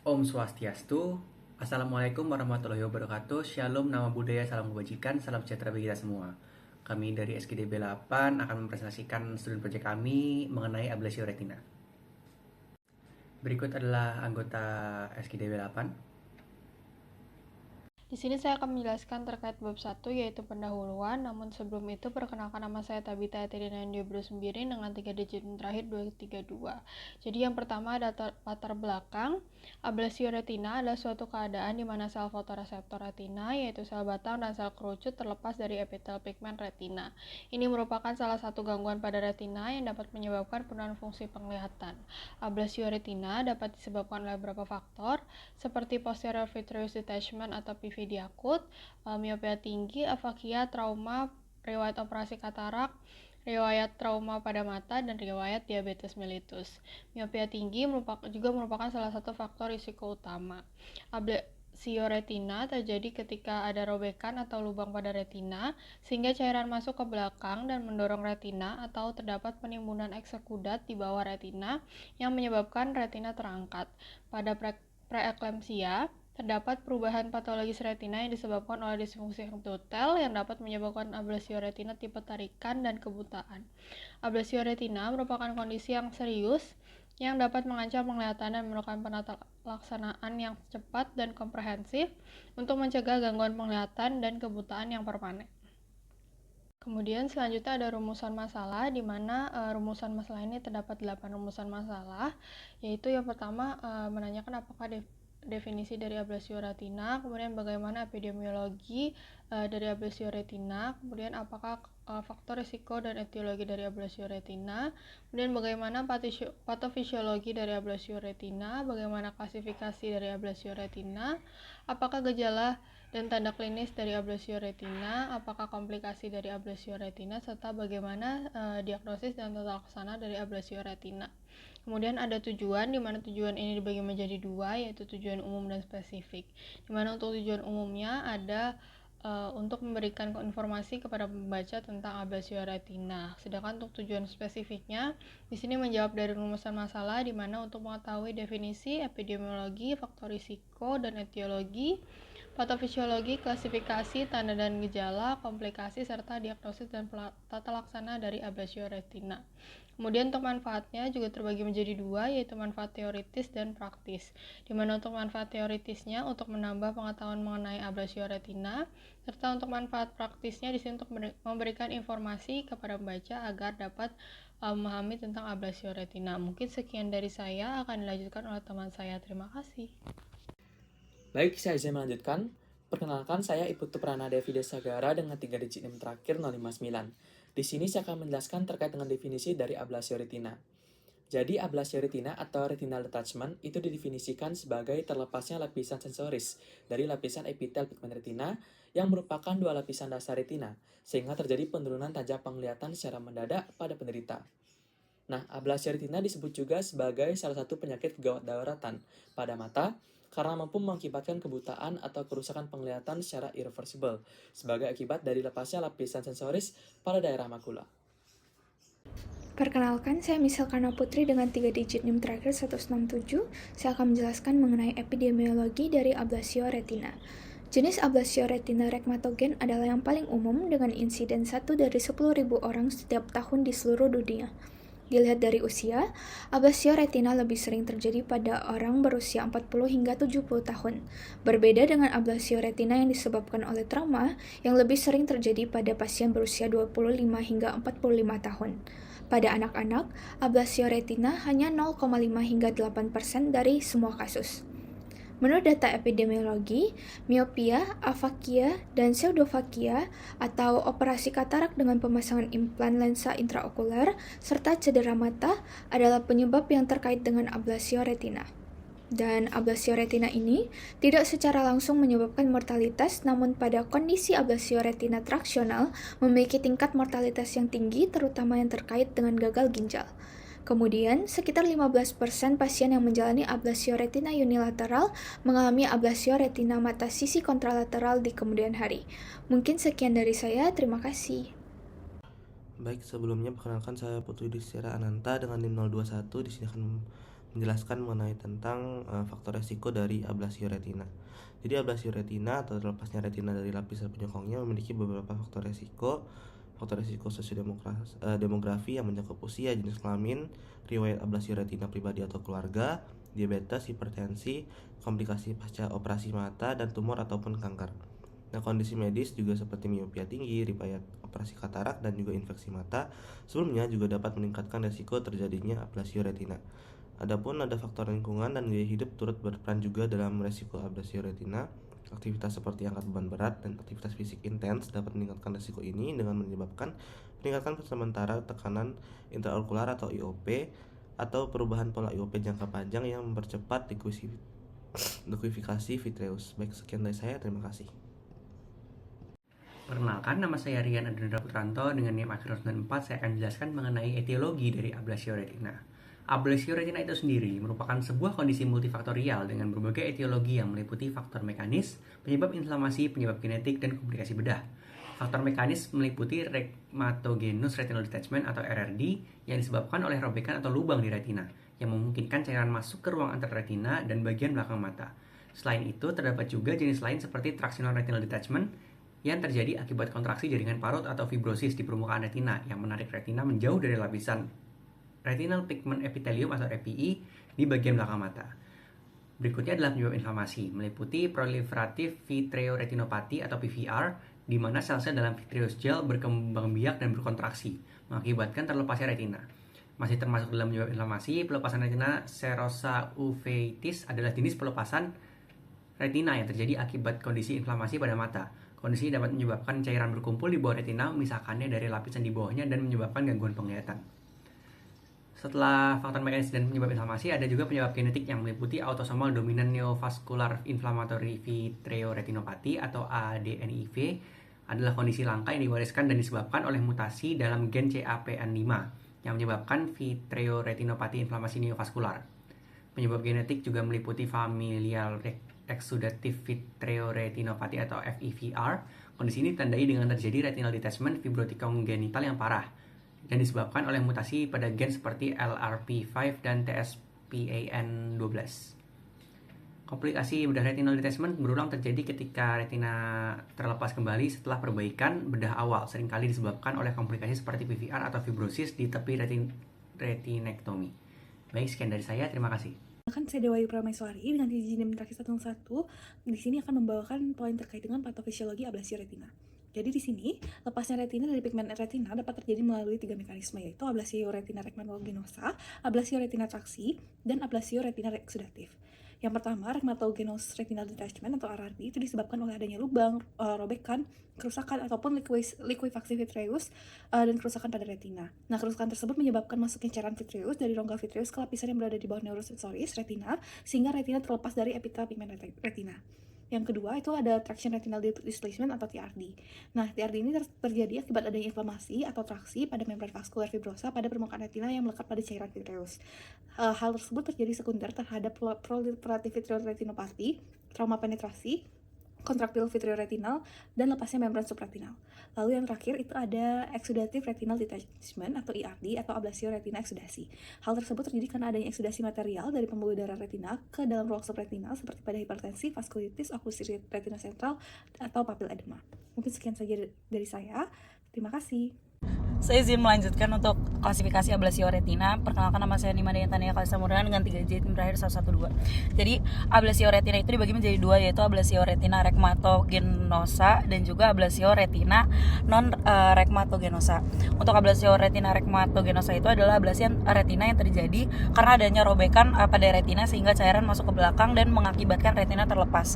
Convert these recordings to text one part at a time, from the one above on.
Om Swastiastu. Assalamualaikum warahmatullahi wabarakatuh. Shalom, nama budaya, salam kebajikan, salam sejahtera bagi kita semua. Kami dari SKDB 8 akan mempresentasikan studi proyek kami mengenai ablasio retina. Berikut adalah anggota SKDB 8. Di sini saya akan menjelaskan terkait bab 1 yaitu pendahuluan. Namun sebelum itu perkenalkan, nama saya Tabita Etirina Diobro Sembiring dengan 3 digit terakhir 232. Jadi yang pertama ada latar belakang. Ablasio retina adalah suatu keadaan di mana sel fotoreseptor retina yaitu sel batang dan sel kerucut terlepas dari epitel pigmen retina. Ini merupakan salah satu gangguan pada retina yang dapat menyebabkan penurunan fungsi penglihatan. Ablasio retina dapat disebabkan oleh beberapa faktor seperti posterior vitreous detachment atau PVD akut, miopia tinggi, afakia, trauma, riwayat operasi katarak, riwayat trauma pada mata, dan riwayat diabetes mellitus. Miopia tinggi juga merupakan salah satu faktor risiko utama. Ablasio retina terjadi ketika ada robekan atau lubang pada retina, sehingga cairan masuk ke belakang dan mendorong retina, atau terdapat penimbunan eksekudat di bawah retina yang menyebabkan retina terangkat. Pada preeklemsia, terdapat perubahan patologis retina yang disebabkan oleh disfungsi endotel yang dapat menyebabkan ablasio retina tipe tarikan dan kebutaan. Ablasio retina merupakan kondisi yang serius yang dapat mengancam penglihatan dan memerlukan penata laksanaan yang cepat dan komprehensif untuk mencegah gangguan penglihatan dan kebutaan yang permanen. Kemudian selanjutnya ada rumusan masalah, di mana rumusan masalah ini terdapat 8 rumusan masalah, yaitu yang pertama menanyakan apakah definisi dari ablasio retina, kemudian bagaimana epidemiologi dari ablasio retina, kemudian apakah faktor risiko dan etiologi dari ablasio retina, kemudian bagaimana patofisiologi dari ablasio retina, bagaimana klasifikasi dari ablasio retina, apakah gejala dan tanda klinis dari ablasio retina, apakah komplikasi dari ablasio retina, serta bagaimana diagnosis dan tata laksana dari ablasio retina. Kemudian ada tujuan, di mana tujuan ini dibagi menjadi dua, yaitu tujuan umum dan spesifik. Di mana untuk tujuan umumnya ada untuk memberikan informasi kepada pembaca tentang ablasio retina. Sedangkan untuk tujuan spesifiknya, di sini menjawab dari rumusan masalah, di mana untuk mengetahui definisi, epidemiologi, faktor risiko, dan etiologi, patofisiologi, klasifikasi, tanda dan gejala, komplikasi, serta diagnosis dan tata laksana dari ablasio retina. Kemudian untuk manfaatnya juga terbagi menjadi dua, yaitu manfaat teoritis dan praktis. Di mana untuk manfaat teoritisnya untuk menambah pengetahuan mengenai ablasio retina, serta untuk manfaat praktisnya di sini untuk memberikan informasi kepada pembaca agar dapat memahami tentang ablasio retina. Mungkin sekian dari saya, akan dilanjutkan oleh teman saya. Terima kasih. Baik, saya izin melanjutkan. Perkenalkan, saya Iputu Pranada Devida Sagara dengan 3 digit NIM terakhir 059. Di sini saya akan menjelaskan terkait dengan definisi dari ablasio retina. Jadi, ablasio retina atau retinal detachment itu didefinisikan sebagai terlepasnya lapisan sensoris dari lapisan epitel pigmen retina yang merupakan dua lapisan dasar retina, sehingga terjadi penurunan tajam penglihatan secara mendadak pada penderita. Nah, ablasio retina disebut juga sebagai salah satu penyakit gawat daruratan pada mata karena mampu mengakibatkan kebutaan atau kerusakan penglihatan secara irreversible sebagai akibat dari lepasnya lapisan sensoris pada daerah makula. Perkenalkan, saya Misalkana Putri dengan 3 digit NIM terakhir 167. Saya akan menjelaskan mengenai epidemiologi dari ablasio retina. Jenis ablasio retina rheumatogene adalah yang paling umum dengan insiden 1 dari 10.000 orang setiap tahun di seluruh dunia. Dilihat dari usia, ablasio retina lebih sering terjadi pada orang berusia 40 hingga 70 tahun. Berbeda dengan ablasio retina yang disebabkan oleh trauma, yang lebih sering terjadi pada pasien berusia 25 hingga 45 tahun. Pada anak-anak, ablasio retina hanya 0,5 hingga 8% dari semua kasus. Menurut data epidemiologi, miopia, afakia, dan pseudofakia atau operasi katarak dengan pemasangan implan lensa intraokular serta cedera mata adalah penyebab yang terkait dengan ablasio retina. Dan ablasio retina ini tidak secara langsung menyebabkan mortalitas, namun pada kondisi ablasio retina traksional memiliki tingkat mortalitas yang tinggi, terutama yang terkait dengan gagal ginjal. Kemudian, sekitar 15% pasien yang menjalani ablasio retina unilateral mengalami ablasio retina mata sisi kontralateral di kemudian hari. Mungkin sekian dari saya, terima kasih. Baik, sebelumnya perkenalkan saya Putu Yudhistira Ananta dengan NIM 021. Di sini akan menjelaskan mengenai tentang faktor resiko dari ablasio retina. Jadi ablasio retina atau terlepasnya retina dari lapisan penyokongnya memiliki beberapa faktor resiko. Faktor resiko sosiodemografi yang mencakup usia, jenis kelamin, riwayat ablasio retina pribadi atau keluarga, diabetes, hipertensi, komplikasi pasca operasi mata, dan tumor ataupun kanker. Nah, kondisi medis juga seperti miopia tinggi, riwayat operasi katarak, dan juga infeksi mata sebelumnya juga dapat meningkatkan resiko terjadinya ablasio retina. Adapun ada faktor lingkungan dan gaya hidup turut berperan juga dalam resiko ablasio retina. Aktivitas seperti angkat beban berat dan aktivitas fisik intens dapat meningkatkan resiko ini dengan menyebabkan peningkatan sementara tekanan intraokular atau IOP atau perubahan pola IOP jangka panjang yang mempercepat likuifikasi vitreous. Baik, sekian dari saya, terima kasih. Perkenalkan, nama saya Rian Adrendra Putranto. Dengan NIM akhir 94, saya akan menjelaskan mengenai etiologi dari ablasio retina. Ablasio retina itu sendiri merupakan sebuah kondisi multifaktorial dengan berbagai etiologi yang meliputi faktor mekanis, penyebab inflamasi, penyebab genetik, dan komplikasi bedah. Faktor mekanis meliputi rhematogenous retinal detachment atau RRD yang disebabkan oleh robekan atau lubang di retina yang memungkinkan cairan masuk ke ruang antar retina dan bagian belakang mata. Selain itu, terdapat juga jenis lain seperti tractional retinal detachment yang terjadi akibat kontraksi jaringan parut atau fibrosis di permukaan retina yang menarik retina menjauh dari lapisan retinal pigment epithelium atau RPE di bagian belakang mata. Berikutnya adalah penyebab inflamasi, meliputi proliferative vitreoretinopathy atau PVR, di mana sel-sel dalam vitreous gel berkembang biak dan berkontraksi, mengakibatkan terlepasnya retina. Masih termasuk dalam penyebab inflamasi, pelepasan retina serosa uveitis adalah jenis pelepasan retina yang terjadi akibat kondisi inflamasi pada mata. Kondisi dapat menyebabkan cairan berkumpul di bawah retina, memisahkannya dari lapisan di bawahnya dan menyebabkan gangguan penglihatan. Setelah faktor mekanis dan penyebab inflamasi, ada juga penyebab genetik yang meliputi autosomal dominant neovascular inflammatory vitreoretinopathy atau ADNIV, adalah kondisi langka yang diwariskan dan disebabkan oleh mutasi dalam gen CAPN5 yang menyebabkan vitreoretinopathy inflamasi neovaskular. Penyebab genetik juga meliputi familial exudative vitreoretinopathy atau FEVR. Kondisi ini ditandai dengan terjadi retinal detachment fibrotik kongenital yang parah dan disebabkan oleh mutasi pada gen seperti LRP5 dan TSPAN12. Komplikasi bedah retinal detachment berulang terjadi ketika retina terlepas kembali setelah perbaikan bedah awal, seringkali disebabkan oleh komplikasi seperti PVR atau fibrosis di tepi retinektomi. Baik, sekian dari saya, terima kasih. Kan saya Dewa Prameswari dengan izin terakhir 101 di sini akan membawakan poin terkait dengan patofisiologi ablasio retina. Jadi di sini, lepasnya retina dari pigmen retina dapat terjadi melalui 3 mekanisme, yaitu ablasio retina rhematogenous, ablasio retina traksi, dan ablasio retina exudatif. Yang pertama, rhematogenous retinal detachment atau RRD itu disebabkan oleh adanya lubang, robekan, kerusakan ataupun likuifaksi vitreous dan kerusakan pada retina. Nah, kerusakan tersebut menyebabkan masuknya cairan vitreous dari rongga vitreous ke lapisan yang berada di bawah neurosensoris retina sehingga retina terlepas dari epitel pigmen retina. Yang kedua itu ada traction retinal displacement atau TRD. Nah, TRD ini terjadi akibat adanya inflamasi atau traksi pada membran vaskular fibrosa pada permukaan retina yang melekat pada cairan vitreous. Hal tersebut terjadi sekunder terhadap proliferative vitreoretinopathy, trauma penetrasi, kontraktil vitreoretinal, dan lepasnya membran supraretinal. Lalu yang terakhir itu ada exudative retinal detachment atau ERD atau ablasio retina eksudasi. Hal tersebut terjadi karena adanya eksudasi material dari pembuluh darah retina ke dalam ruang subretinal seperti pada hipertensi, vaskulitis, oklusi retina sentral, atau papil edema. Mungkin sekian saja dari saya. Terima kasih. Saya izin melanjutkan untuk klasifikasi ablasio retina. Perkenalkan, nama saya Nima Dayantania Kalisamurnan dengan 3 digit terakhir 112. Jadi ablasio retina itu dibagi menjadi 2, yaitu ablasio retina rhematogenous dan juga ablasio retina non rhematogenous. Untuk ablasio retina rhematogenous itu adalah ablasi retina yang terjadi karena adanya robekan pada retina sehingga cairan masuk ke belakang dan mengakibatkan retina terlepas.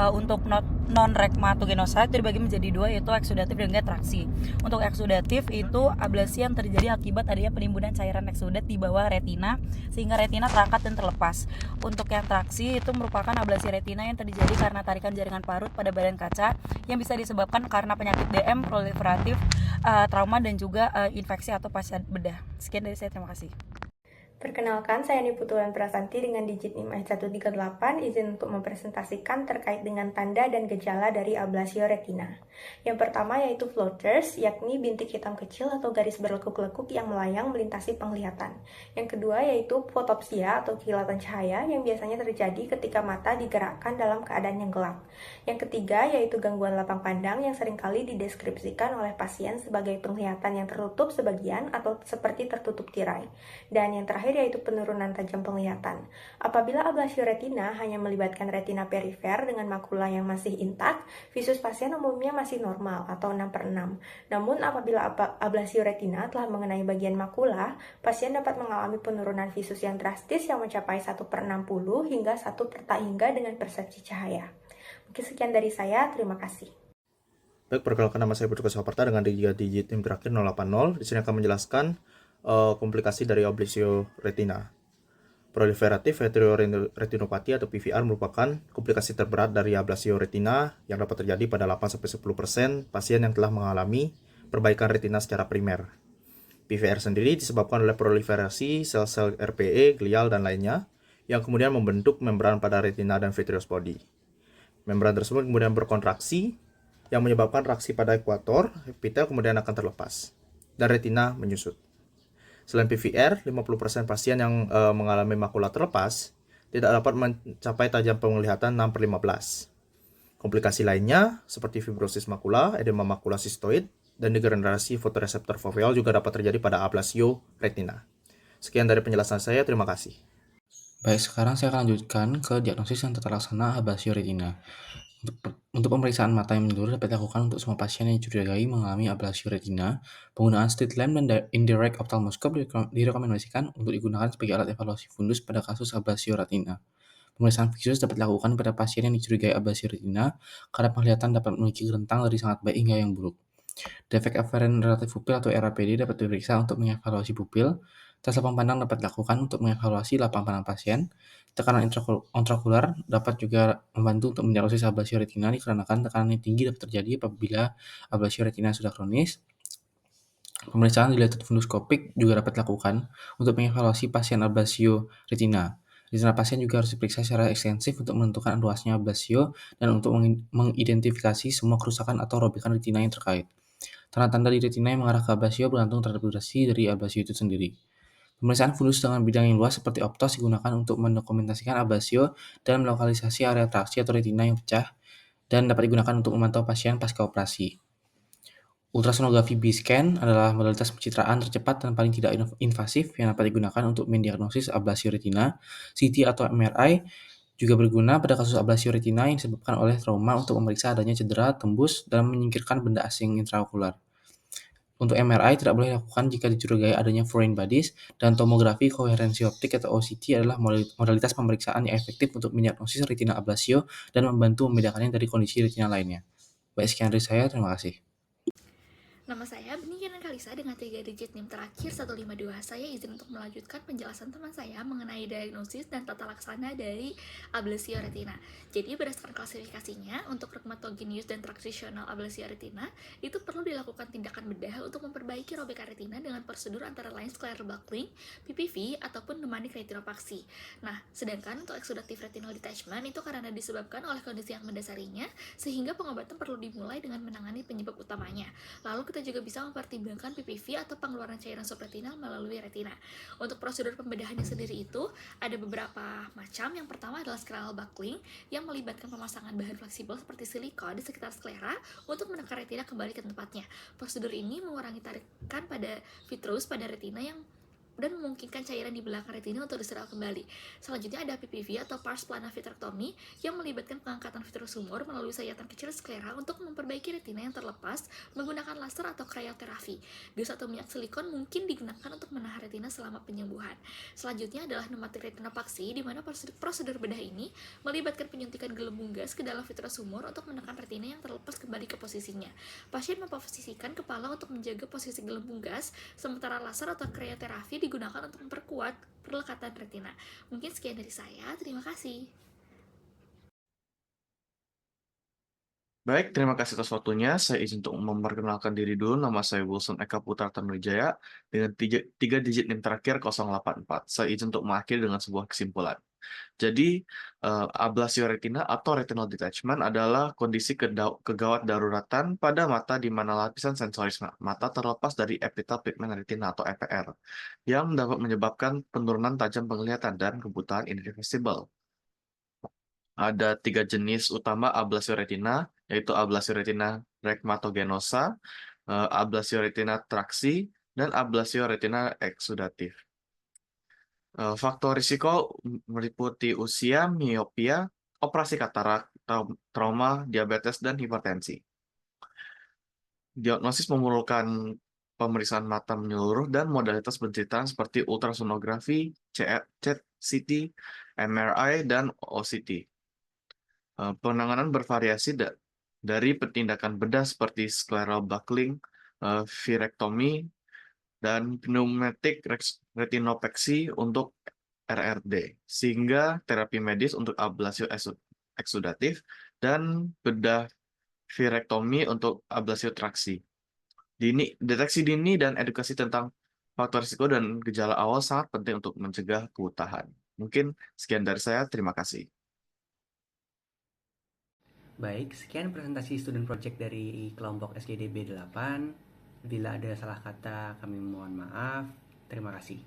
Untuk non rhematogenous itu dibagi menjadi 2, yaitu eksudatif dan juga traksi. Untuk eksudatif itu ablasi yang terjadi akibat adanya penimbunan cairan eksudat di bawah retina sehingga retina terangkat dan terlepas. Untuk yang traksi itu merupakan ablasi retina yang terjadi karena tarikan jaringan parut pada badan kaca yang bisa disebabkan karena penyakit DM, proliferatif, trauma dan juga infeksi atau pasca bedah. Sekian dari saya, terima kasih. Perkenalkan, saya Niputulan Prasanti dengan digit NIM 138, izin untuk mempresentasikan terkait dengan tanda dan gejala dari ablasio retina. Yang pertama yaitu floaters, yakni bintik hitam kecil atau garis berlekuk-lekuk yang melayang melintasi penglihatan. Yang kedua yaitu fotopsia atau kilatan cahaya yang biasanya terjadi ketika mata digerakkan dalam keadaan yang gelap. Yang ketiga yaitu gangguan lapang pandang yang seringkali dideskripsikan oleh pasien sebagai penglihatan yang tertutup sebagian atau seperti tertutup tirai. Dan yang terakhir yaitu penurunan tajam penglihatan. Apabila ablasio retina hanya melibatkan retina perifer dengan makula yang masih intak, visus pasien umumnya masih normal atau 6/6. Namun apabila ablasio retina telah mengenai bagian makula, pasien dapat mengalami penurunan visus yang drastis yang mencapai 1/60 hingga 1 per tak hingga dengan persepsi cahaya. Mungkin sekian dari saya, terima kasih. Baik, perkenalkan nama saya Putra Saparta dengan digit NIM terakhir 080. Di sini akan menjelaskan komplikasi dari ablasio retina. Proliferatif retinopati atau PVR merupakan komplikasi terberat dari ablasio retina yang dapat terjadi pada 8-10% pasien yang telah mengalami perbaikan retina secara primer. PVR sendiri disebabkan oleh proliferasi sel-sel RPE, glial, dan lainnya yang kemudian membentuk membran pada retina dan vitreous body. Membran tersebut kemudian berkontraksi yang menyebabkan reaksi pada ekuator, epitel kemudian akan terlepas, dan retina menyusut. Selain PVR, 50% pasien yang mengalami makula terlepas tidak dapat mencapai tajam penglihatan 6/15. Komplikasi lainnya seperti fibrosis makula, edema makula sistoid, dan degenerasi fotoreseptor foveal juga dapat terjadi pada ablasio retina. Sekian dari penjelasan saya, terima kasih. Baik, sekarang saya akan lanjutkan ke diagnosis yang tata laksana ablasio retina. Untuk pemeriksaan mata yang menyeluruh dapat dilakukan untuk semua pasien yang dicurigai mengalami ablasio retina. Penggunaan slit lamp dan indirect ophthalmoscope direkomendasikan untuk digunakan sebagai alat evaluasi fundus pada kasus ablasio retina. Pemeriksaan visus dapat dilakukan pada pasien yang dicurigai ablasio retina karena penglihatan dapat memiliki rentang dari sangat baik hingga yang buruk. Defek aferen relatif pupil atau RAPD dapat diperiksa untuk mengevaluasi pupil. Tes lapang pandang dapat dilakukan untuk mengevaluasi lapang pandang pasien. Tekanan intraokular dapat juga membantu untuk mendiagnosis ablasio retina dikarenakan tekanan yang tinggi dapat terjadi apabila ablasio retina sudah kronis. Pemeriksaan dilated funduskopik juga dapat dilakukan untuk mengevaluasi pasien ablasio retina. Retina pasien juga harus diperiksa secara ekstensif untuk menentukan luasnya ablasio dan untuk mengidentifikasi semua kerusakan atau robekan retina yang terkait. Tanda-tanda di retina yang mengarah ke ablasio bergantung terhadap durasi dari ablasio itu sendiri. Pemeriksaan fundus dengan bidang yang luas seperti optos digunakan untuk mendokumentasikan ablasio dan melokalisasi area atraksi atau retina yang pecah dan dapat digunakan untuk memantau pasien pasca operasi. Ultrasonografi B-scan adalah modalitas pencitraan tercepat dan paling tidak invasif yang dapat digunakan untuk mendiagnosis ablasio retina. CT atau MRI juga berguna pada kasus ablasio retina yang disebabkan oleh trauma untuk memeriksa adanya cedera, tembus, dan menyingkirkan benda asing intraokular. Untuk MRI tidak boleh dilakukan jika dicurigai adanya foreign bodies, dan tomografi koherensi optik atau OCT adalah modalitas pemeriksaan yang efektif untuk mendiagnosis retina ablasio dan membantu membedakannya dari kondisi retina lainnya. Baik, sekian dari saya, terima kasih. Nama saya Benih Yanan Kalisa dengan 3 digit NIM terakhir 152. Saya izin untuk melanjutkan penjelasan teman saya mengenai diagnosis dan tata laksana dari ablasio retina. Jadi berdasarkan klasifikasinya, untuk rheumatogenius dan transitional ablasio retina, itu perlu dilakukan tindakan bedah untuk memperbaiki robekan retina dengan prosedur antara lain scleral buckling, PPV, ataupun pneumatic retinopaksi. Nah, sedangkan untuk exudative retinal detachment itu karena disebabkan oleh kondisi yang mendasarinya, sehingga pengobatan perlu dimulai dengan menangani penyebab utamanya. Lalu kita juga bisa mempertimbangkan PPV atau pengeluaran cairan subretinal melalui retina. Untuk prosedur pembedahannya sendiri itu ada beberapa macam. Yang pertama adalah scleral buckling yang melibatkan pemasangan bahan fleksibel seperti silikon di sekitar sklera untuk menekan retina kembali ke tempatnya. Prosedur ini mengurangi tarikan pada vitreous pada retina dan memungkinkan cairan di belakang retina untuk diseral kembali. Selanjutnya ada PPV atau pars plana vitrectomy yang melibatkan pengangkatan vitreous humor melalui sayatan kecil sklera untuk memperbaiki retina yang terlepas menggunakan laser atau cryoterapi. Gas atau minyak silikon mungkin digunakan untuk menahan retina selama penyembuhan. Selanjutnya adalah pneumatic retinopaksi, di mana prosedur bedah ini melibatkan penyuntikan gelembung gas ke dalam vitreous humor untuk menekan retina yang terlepas kembali ke posisinya. Pasien memposisikan kepala untuk menjaga posisi gelembung gas, sementara laser atau cryoterapi digunakan untuk memperkuat perlekatan retina. Mungkin sekian dari saya, terima kasih. Baik, terima kasih atas waktunya. Saya izin untuk memperkenalkan diri dulu. Nama saya Wilson Eka Putra Tanuwijaya dengan tiga digit NIM terakhir 084. Saya izin untuk mengakhiri dengan sebuah kesimpulan. Jadi, ablasio retina atau retinal detachment adalah kondisi kegawat daruratan pada mata di mana lapisan sensoris mata terlepas dari epitel pigmen retina atau EPR yang dapat menyebabkan penurunan tajam penglihatan dan kebutaan irreversible. Ada 3 jenis utama ablasio retina, yaitu ablasio retina rhegmatogenosa, ablasio retina traksi, dan ablasio retina eksudatif. Faktor risiko meliputi usia, miopia, operasi katarak, trauma, diabetes, dan hipertensi. Diagnosis memerlukan pemeriksaan mata menyeluruh dan modalitas pencitraan seperti ultrasonografi, CT, MRI, dan OCT. Penanganan bervariasi dari tindakan bedah seperti scleral buckling, virektomi, dan pneumatic retinopeksi untuk RRD, sehingga terapi medis untuk ablasio eksudatif dan bedah virektomi untuk ablasio traksi. Deteksi dini dan edukasi tentang faktor risiko dan gejala awal sangat penting untuk mencegah kebutahan. Mungkin sekian dari saya, terima kasih. Baik, sekian presentasi student project dari kelompok SKDB 8. Bila ada salah kata, kami mohon maaf. Terima kasih.